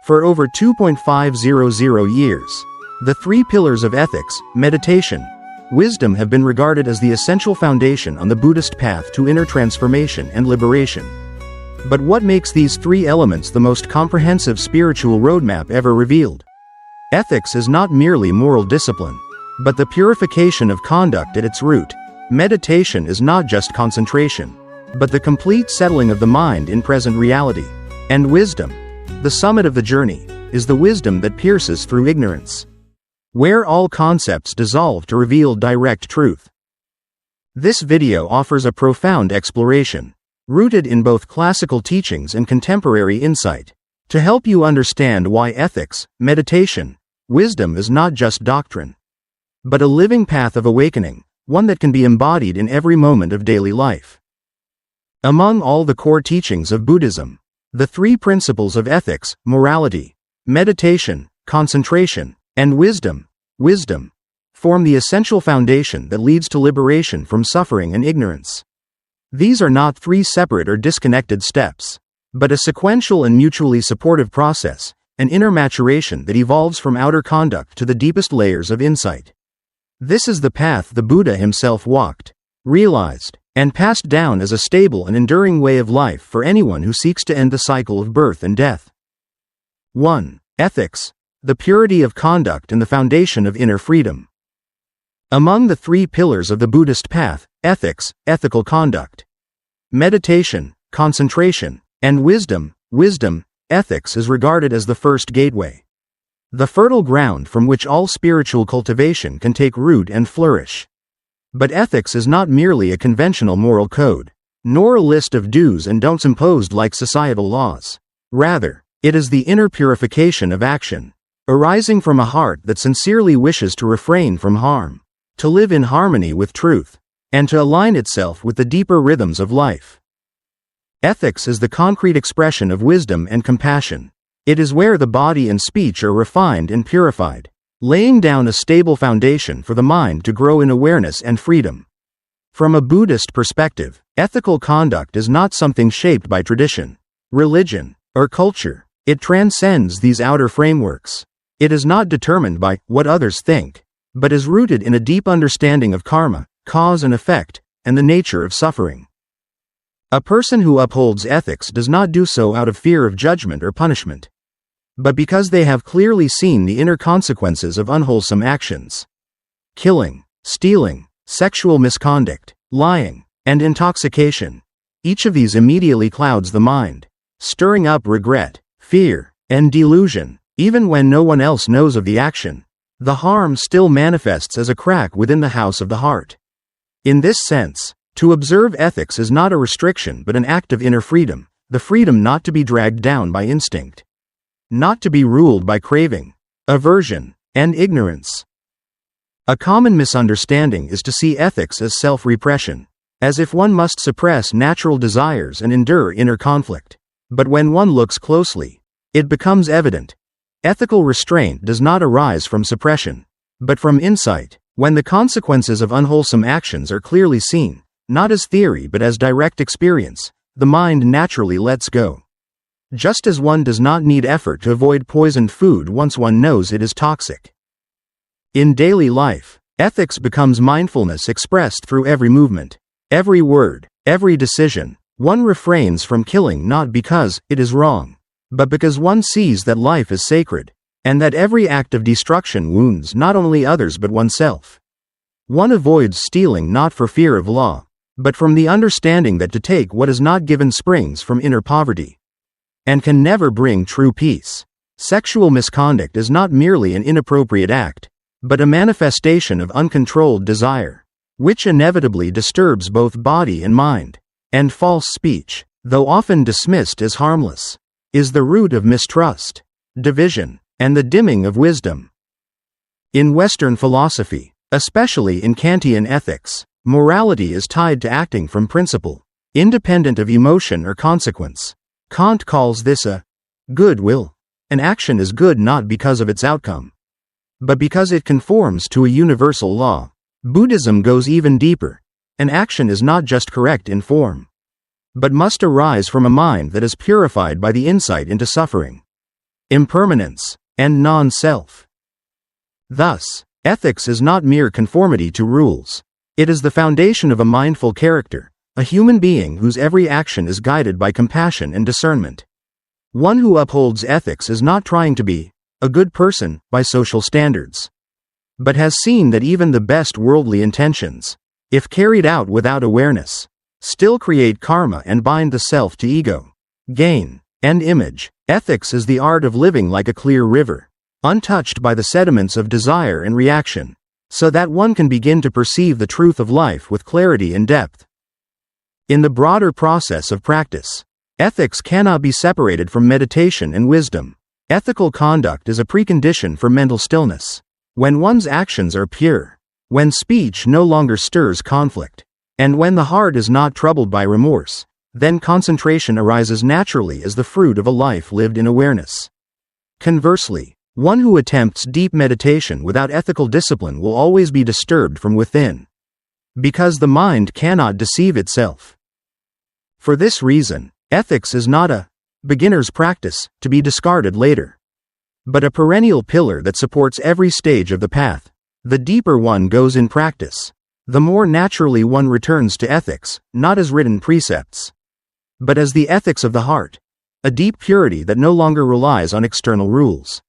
For over 2.500 years, the three pillars of ethics, meditation, wisdom have been regarded as the essential foundation on the Buddhist path to inner transformation and liberation. But what makes these three elements the most comprehensive spiritual roadmap ever revealed? Ethics is not merely moral discipline, but the purification of conduct at its root. Meditation is not just concentration, but the complete settling of the mind in present reality. And wisdom, the summit of the journey, is the wisdom that pierces through ignorance, where all concepts dissolve to reveal direct truth. This video offers a profound exploration, rooted in both classical teachings and contemporary insight, to help you understand why ethics, meditation, wisdom is not just doctrine, but a living path of awakening, one that can be embodied in every moment of daily life. Among all the core teachings of Buddhism, the three principles of ethics, morality, meditation, concentration, and wisdom, form the essential foundation that leads to liberation from suffering and ignorance. These are not three separate or disconnected steps, but a sequential and mutually supportive process, an inner maturation that evolves from outer conduct to the deepest layers of insight. This is the path the Buddha himself walked, realized, and passed down as a stable and enduring way of life for anyone who seeks to end the cycle of birth and death. 1. Ethics, the purity of conduct and the foundation of inner freedom. Among the three pillars of the Buddhist path, ethics, ethical conduct, meditation, concentration, and wisdom, ethics is regarded as the first gateway, the fertile ground from which all spiritual cultivation can take root and flourish. But ethics is not merely a conventional moral code, nor a list of do's and don'ts imposed like societal laws. Rather, it is the inner purification of action, arising from a heart that sincerely wishes to refrain from harm, to live in harmony with truth, and to align itself with the deeper rhythms of life. Ethics is the concrete expression of wisdom and compassion. It is where the body and speech are refined and purified, laying down a stable foundation for the mind to grow in awareness and freedom. From a Buddhist perspective, ethical conduct is not something shaped by tradition, religion, or culture. It transcends these outer frameworks. It is not determined by what others think, but is rooted in a deep understanding of karma, cause and effect, and the nature of suffering. A person who upholds ethics does not do so out of fear of judgment or punishment, but because they have clearly seen the inner consequences of unwholesome actions. Killing, stealing, sexual misconduct, lying, and intoxication. Each of these immediately clouds the mind, stirring up regret, fear, and delusion. Even when no one else knows of the action, the harm still manifests as a crack within the house of the heart. In this sense, to observe ethics is not a restriction but an act of inner freedom, the freedom not to be dragged down by instinct, not to be ruled by craving, aversion, and ignorance. A common misunderstanding is to see ethics as self-repression, as if one must suppress natural desires and endure inner conflict. But when one looks closely, it becomes evident. Ethical restraint does not arise from suppression, but from insight. When the consequences of unwholesome actions are clearly seen, not as theory but as direct experience, the mind naturally lets go. Just as one does not need effort to avoid poisoned food once one knows it is toxic. In daily life, ethics becomes mindfulness expressed through every movement, every word, every decision. One refrains from killing not because it is wrong, but because one sees that life is sacred, and that every act of destruction wounds not only others but oneself. One avoids stealing not for fear of law, but from the understanding that to take what is not given springs from inner poverty, and can never bring true peace. Sexual misconduct is not merely an inappropriate act, but a manifestation of uncontrolled desire, which inevitably disturbs both body and mind. And false speech, though often dismissed as harmless, is the root of mistrust, division, and the dimming of wisdom. In Western philosophy, especially in Kantian ethics, morality is tied to acting from principle, independent of emotion or consequence. Kant calls this a good will. An action is good not because of its outcome, but because it conforms to a universal law. Buddhism goes even deeper. An action is not just correct in form, but must arise from a mind that is purified by the insight into suffering. impermanence, and non-self. Thus, ethics is not mere conformity to rules. It is the foundation of a mindful character, a human being whose every action is guided by compassion and discernment. One who upholds ethics is not trying to be a good person by social standards, but has seen that even the best worldly intentions, if carried out without awareness, still create karma and bind the self to ego, gain, and image. Ethics is the art of living like a clear river, untouched by the sediments of desire and reaction, so that one can begin to perceive the truth of life with clarity and depth. In the broader process of practice, ethics cannot be separated from meditation and wisdom. Ethical conduct is a precondition for mental stillness. When one's actions are pure, when speech no longer stirs conflict, and when the heart is not troubled by remorse, then concentration arises naturally as the fruit of a life lived in awareness. Conversely, one who attempts deep meditation without ethical discipline will always be disturbed from within, because the mind cannot deceive itself. For this reason, ethics is not a beginner's practice to be discarded later, but a perennial pillar that supports every stage of the path. The deeper one goes in practice, the more naturally one returns to ethics, not as written precepts, but as the ethics of the heart, a deep purity that no longer relies on external rules,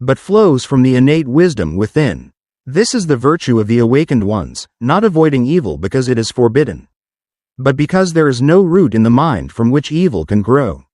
but flows from the innate wisdom within. This is the virtue of the awakened ones, not avoiding evil because it is forbidden, but because there is no root in the mind from which evil can grow.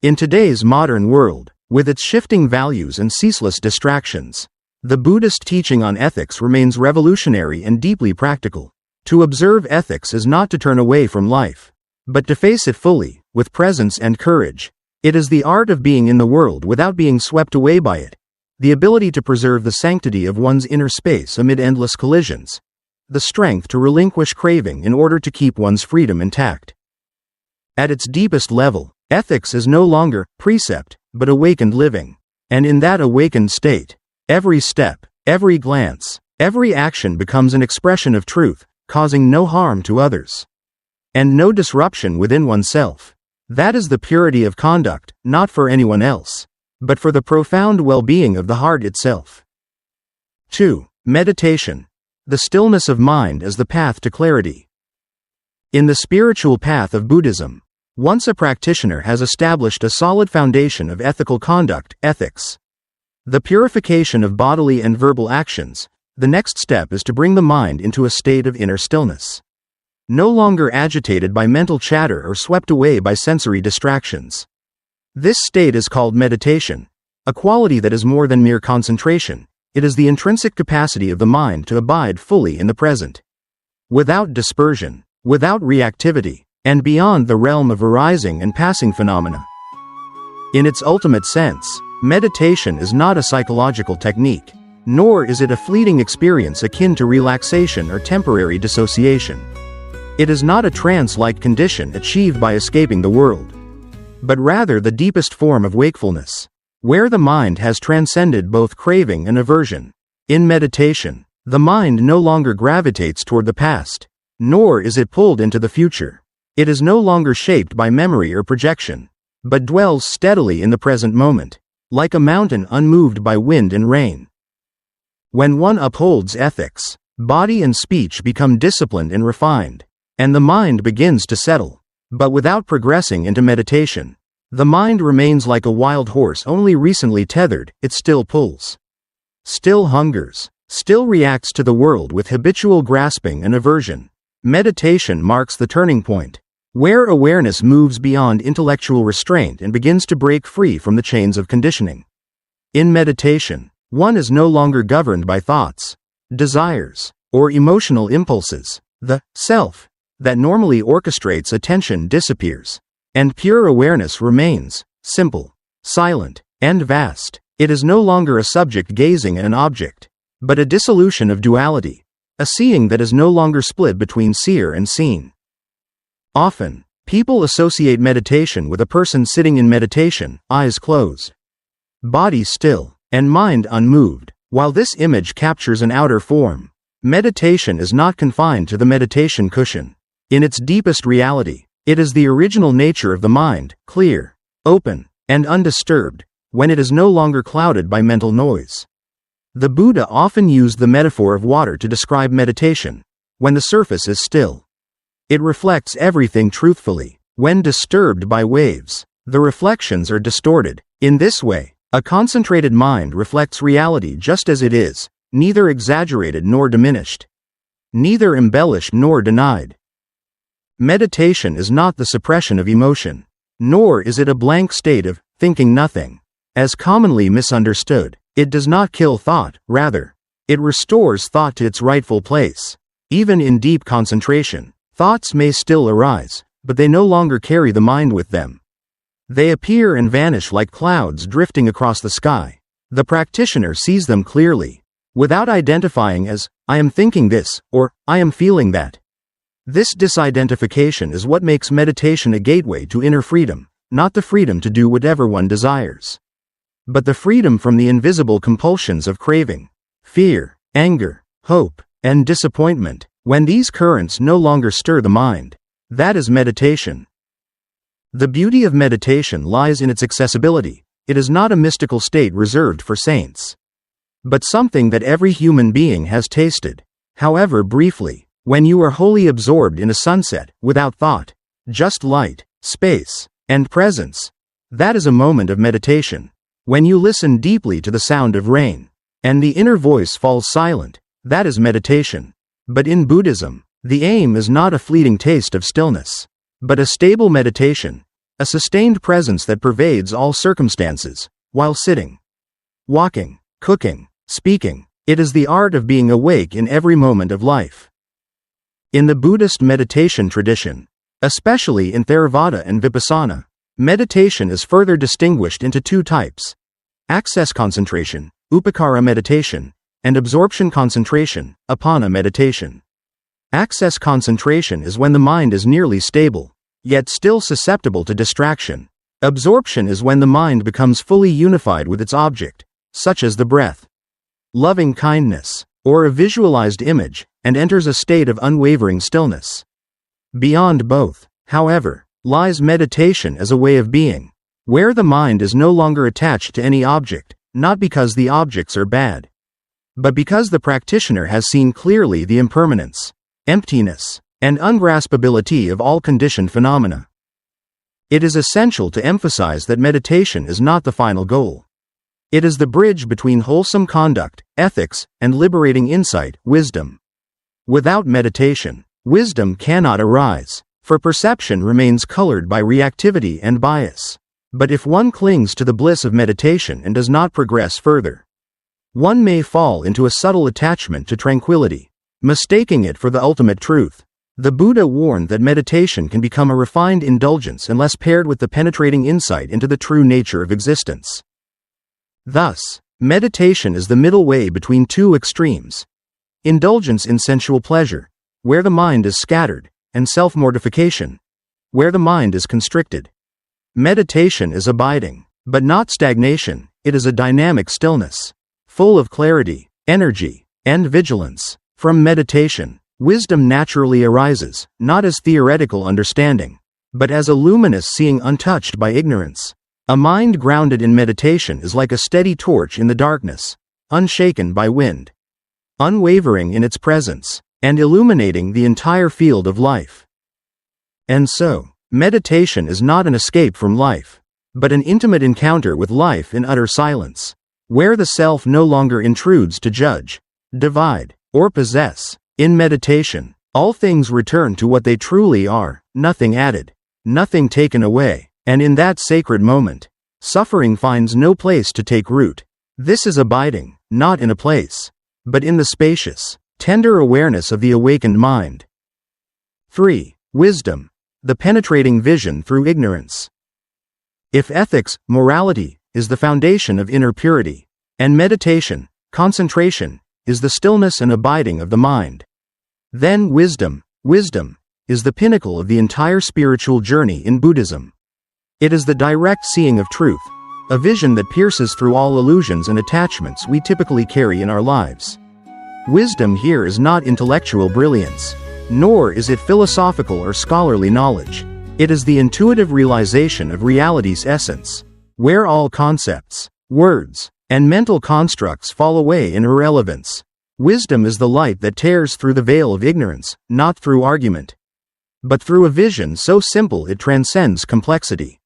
In today's modern world, with its shifting values and ceaseless distractions, the Buddhist teaching on ethics remains revolutionary and deeply practical. To observe ethics is not to turn away from life, but to face it fully, with presence and courage. It is the art of being in the world without being swept away by it, the ability to preserve the sanctity of one's inner space amid endless collisions, the strength to relinquish craving in order to keep one's freedom intact. At its deepest level, ethics is no longer precept, but awakened living. And in that awakened state, every step, every glance, every action becomes an expression of truth, causing no harm to others, and no disruption within oneself. That is the purity of conduct, not for anyone else, but for the profound well-being of the heart itself. 2. Meditation. The stillness of mind as the path to clarity. In the spiritual path of Buddhism, once a practitioner has established a solid foundation of ethical conduct, ethics, the purification of bodily and verbal actions, the next step is to bring the mind into a state of inner stillness, no longer agitated by mental chatter or swept away by sensory distractions. This state is called meditation, a quality that is more than mere concentration. It is the intrinsic capacity of the mind to abide fully in the present, without dispersion, without reactivity, and beyond the realm of arising and passing phenomena. In its ultimate sense, meditation is not a psychological technique, nor is it a fleeting experience akin to relaxation or temporary dissociation. It is not a trance-like condition achieved by escaping the world, but rather the deepest form of wakefulness, where the mind has transcended both craving and aversion. In meditation, the mind no longer gravitates toward the past, nor is it pulled into the future. It is no longer shaped by memory or projection, but dwells steadily in the present moment, like a mountain unmoved by wind and rain. When one upholds ethics, body and speech become disciplined and refined, and the mind begins to settle. But without progressing into meditation, the mind remains like a wild horse only recently tethered. It still pulls, still hungers, still reacts to the world with habitual grasping and aversion. Meditation marks the turning point, where awareness moves beyond intellectual restraint and begins to break free from the chains of conditioning. In meditation, one is no longer governed by thoughts, desires, or emotional impulses. The self that normally orchestrates attention disappears, and pure awareness remains, simple, silent, and vast. It is no longer a subject gazing at an object, but a dissolution of duality, a seeing that is no longer split between seer and seen. Often, people associate meditation with a person sitting in meditation, eyes closed, body still, and mind unmoved. While this image captures an outer form, meditation is not confined to the meditation cushion. In its deepest reality, it is the original nature of the mind, clear, open, and undisturbed, when it is no longer clouded by mental noise. The Buddha often used the metaphor of water to describe meditation, when the surface is still. It reflects everything truthfully. When disturbed by waves, the reflections are distorted. In this way, a concentrated mind reflects reality just as it is, neither exaggerated nor diminished, neither embellished nor denied. Meditation is not the suppression of emotion, nor is it a blank state of thinking nothing, as commonly misunderstood. It does not kill thought, rather, it restores thought to its rightful place. Even in deep concentration, thoughts may still arise, but they no longer carry the mind with them. They appear and vanish like clouds drifting across the sky. The practitioner sees them clearly, without identifying as, I am thinking this, or I am feeling that. This disidentification is what makes meditation a gateway to inner freedom, not the freedom to do whatever one desires, but the freedom from the invisible compulsions of craving, fear, anger, hope, and disappointment. When these currents no longer stir the mind, that is meditation. The beauty of meditation lies in its accessibility. It is not a mystical state reserved for saints, but something that every human being has tasted, however briefly. When you are wholly absorbed in a sunset, without thought, just light, space, and presence, that is a moment of meditation. When you listen deeply to the sound of rain, and the inner voice falls silent, that is meditation. But in Buddhism, the aim is not a fleeting taste of stillness, but a stable meditation, a sustained presence that pervades all circumstances, while sitting, walking, cooking, speaking. It is the art of being awake in every moment of life. In the Buddhist meditation tradition, especially in Theravada and Vipassana, meditation is further distinguished into two types: access concentration, upakara meditation, and absorption concentration, apana meditation. Access concentration is when the mind is nearly stable, yet still susceptible to distraction. Absorption is when the mind becomes fully unified with its object, such as the breath, loving kindness, or a visualized image, and enters a state of unwavering stillness. Beyond both, however, lies meditation as a way of being, where the mind is no longer attached to any object, not because the objects are bad, but because the practitioner has seen clearly the impermanence, emptiness, and ungraspability of all conditioned phenomena. It is essential to emphasize that meditation is not the final goal. It is the bridge between wholesome conduct, ethics, and liberating insight, wisdom. Without meditation, wisdom cannot arise, for perception remains colored by reactivity and bias. But if one clings to the bliss of meditation and does not progress further, one may fall into a subtle attachment to tranquility, mistaking it for the ultimate truth. The Buddha warned that meditation can become a refined indulgence unless paired with the penetrating insight into the true nature of existence. Thus, meditation is the middle way between two extremes: indulgence in sensual pleasure, where the mind is scattered, and self-mortification, where the mind is constricted. Meditation is abiding, but not stagnation. It is a dynamic stillness, full of clarity, energy, and vigilance. From meditation, wisdom naturally arises, not as theoretical understanding, but as a luminous seeing untouched by ignorance. A mind grounded in meditation is like a steady torch in the darkness, unshaken by wind, unwavering in its presence, and illuminating the entire field of life. And so, meditation is not an escape from life, but an intimate encounter with life in utter silence, where the self no longer intrudes to judge, divide, or possess. In meditation, all things return to what they truly are, nothing added, nothing taken away, and in that sacred moment, suffering finds no place to take root. This is abiding, not in a place, but in the spacious, tender awareness of the awakened mind. 3. Wisdom, the penetrating vision through ignorance. If ethics, morality, is the foundation of inner purity, and meditation, concentration, is the stillness and abiding of the mind, then wisdom is the pinnacle of the entire spiritual journey in Buddhism. It is the direct seeing of truth, a vision that pierces through all illusions and attachments we typically carry in our lives. Wisdom here is not intellectual brilliance, nor is it philosophical or scholarly knowledge. It is the intuitive realization of reality's essence, where all concepts, words, and mental constructs fall away in irrelevance. Wisdom is the light that tears through the veil of ignorance, not through argument, but through a vision so simple it transcends complexity.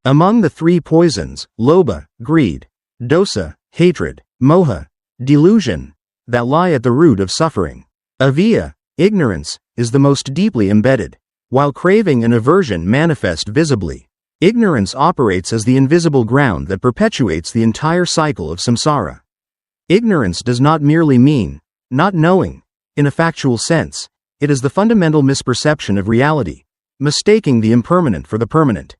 Among the three poisons, lobha, greed, dosa, hatred, moha, delusion, that lie at the root of suffering, avidya, ignorance, is the most deeply embedded. While craving and aversion manifest visibly, ignorance operates as the invisible ground that perpetuates the entire cycle of samsara. Ignorance does not merely mean not knowing, in a factual sense. It is the fundamental misperception of reality, mistaking the impermanent for the permanent,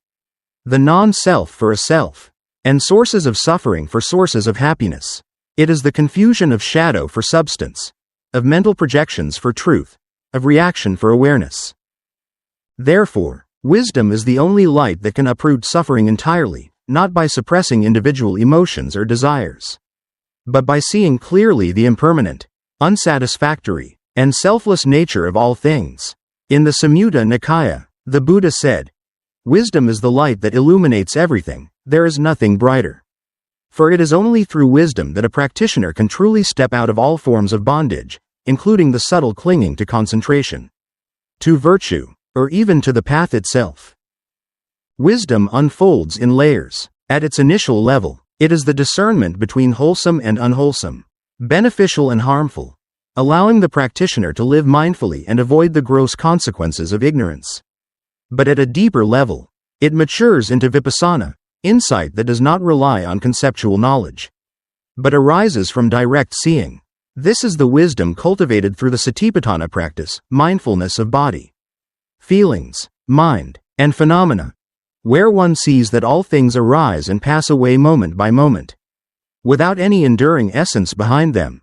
the non-self for a self, and sources of suffering for sources of happiness. It is the confusion of shadow for substance, of mental projections for truth, of reaction for awareness. Therefore, wisdom is the only light that can uproot suffering entirely, not by suppressing individual emotions or desires, but by seeing clearly the impermanent, unsatisfactory, and selfless nature of all things. In the Samyutta Nikaya, the Buddha said, "Wisdom is the light that illuminates everything, there is nothing brighter." For it is only through wisdom that a practitioner can truly step out of all forms of bondage, including the subtle clinging to concentration, to virtue, or even to the path itself. Wisdom unfolds in layers. At its initial level, it is the discernment between wholesome and unwholesome, beneficial and harmful, allowing the practitioner to live mindfully and avoid the gross consequences of ignorance. But at a deeper level, it matures into vipassana, insight that does not rely on conceptual knowledge, but arises from direct seeing. This is the wisdom cultivated through the satipatthana practice, mindfulness of body, feelings, mind, and phenomena, where one sees that all things arise and pass away moment by moment, without any enduring essence behind them.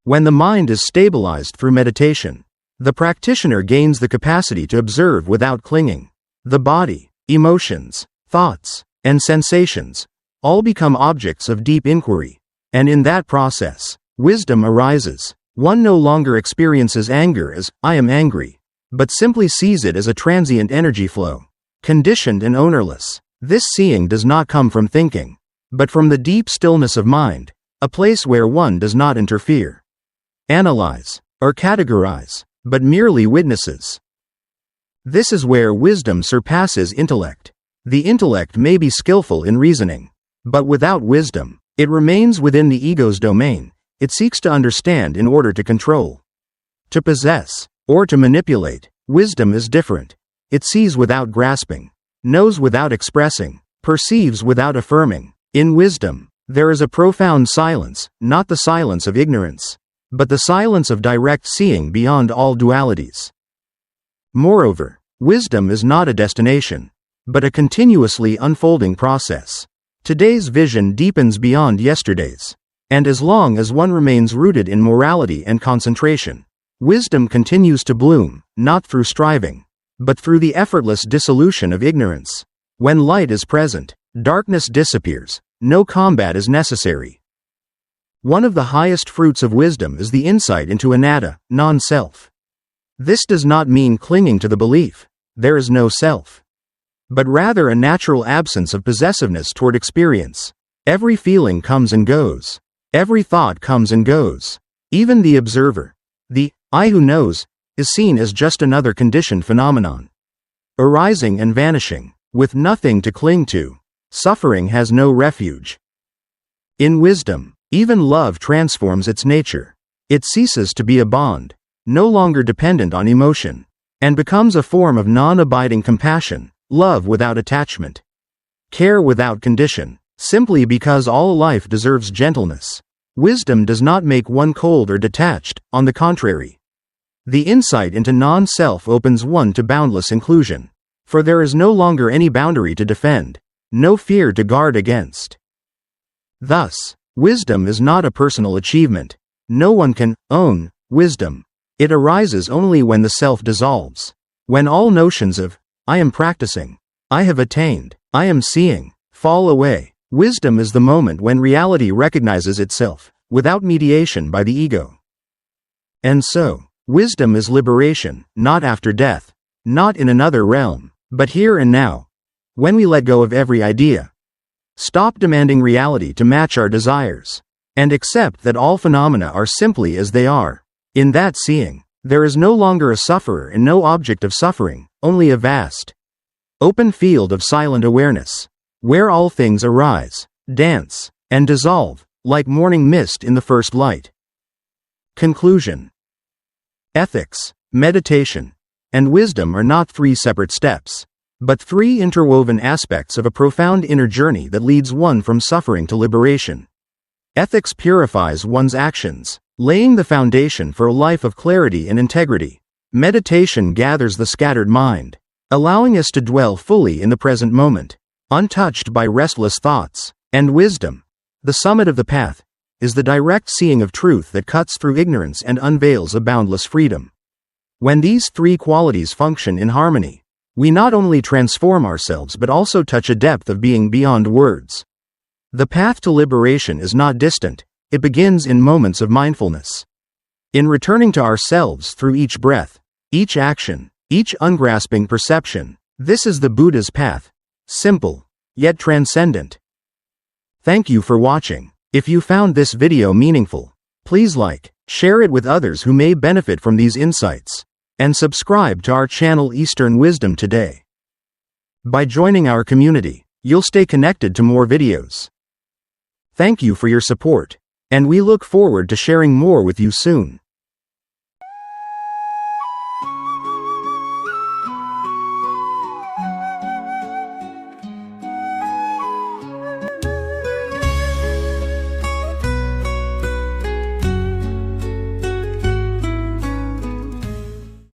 When the mind is stabilized through meditation, the practitioner gains the capacity to observe without clinging. The body, emotions, thoughts, and sensations all become objects of deep inquiry, and in that process, wisdom arises. One no longer experiences anger as, "I am angry," but simply sees it as a transient energy flow, conditioned and ownerless. This seeing does not come from thinking, but from the deep stillness of mind, a place where one does not interfere, analyze, or categorize, but merely witnesses. This is where wisdom surpasses intellect. The intellect may be skillful in reasoning, but without wisdom, it remains within the ego's domain. It seeks to understand in order to control, to possess, or to manipulate. Wisdom is different. It sees without grasping, knows without expressing, perceives without affirming. In wisdom, there is a profound silence, not the silence of ignorance, but the silence of direct seeing beyond all dualities. Moreover, wisdom is not a destination, but a continuously unfolding process. Today's vision deepens beyond yesterday's, and as long as one remains rooted in morality and concentration, wisdom continues to bloom, not through striving, but through the effortless dissolution of ignorance. When light is present, darkness disappears. No combat is necessary. One of the highest fruits of wisdom is the insight into anatta, non-self. This does not mean clinging to the belief, there is no self, but rather a natural absence of possessiveness toward experience. Every feeling comes and goes. Every thought comes and goes. Even the observer, the I who knows, is seen as just another conditioned phenomenon, arising and vanishing, with nothing to cling to. Suffering has no refuge. In wisdom, even love transforms its nature. It ceases to be a bond, no longer dependent on emotion, and becomes a form of non-abiding compassion, love without attachment, care without condition, simply because all life deserves gentleness. Wisdom does not make one cold or detached, on the contrary. The insight into non-self opens one to boundless inclusion, for there is no longer any boundary to defend, no fear to guard against. Thus, wisdom is not a personal achievement. No one can own wisdom. It arises only when the self dissolves, when all notions of, I am practicing, I have attained, I am seeing, fall away. Wisdom is the moment when reality recognizes itself, without mediation by the ego. And so, wisdom is liberation, not after death, not in another realm, but here and now. When we let go of every idea, Stop demanding reality to match our desires. And accept that all phenomena are simply as they are. In that seeing, there is no longer a sufferer and no object of suffering, only a vast, open field of silent awareness, where all things arise, dance, and dissolve, like morning mist in the first light. Conclusion. Ethics, meditation, and wisdom are not three separate steps, but three interwoven aspects of a profound inner journey that leads one from suffering to liberation. Ethics purifies one's actions, laying the foundation for a life of clarity and integrity. Meditation gathers the scattered mind, allowing us to dwell fully in the present moment, untouched by restless thoughts. And wisdom, the summit of the path, is the direct seeing of truth that cuts through ignorance and unveils a boundless freedom. When these three qualities function in harmony, we not only transform ourselves but also touch a depth of being beyond words. The path to liberation is not distant, it begins in moments of mindfulness. In returning to ourselves through each breath, each action, each ungrasping perception, this is the Buddha's path, simple, yet transcendent. Thank you for watching. If you found this video meaningful, please like, share it with others who may benefit from these insights, and subscribe to our channel Eastern Wisdom Today. By joining our community, you'll stay connected to more videos. Thank you for your support, and we look forward to sharing more with you soon.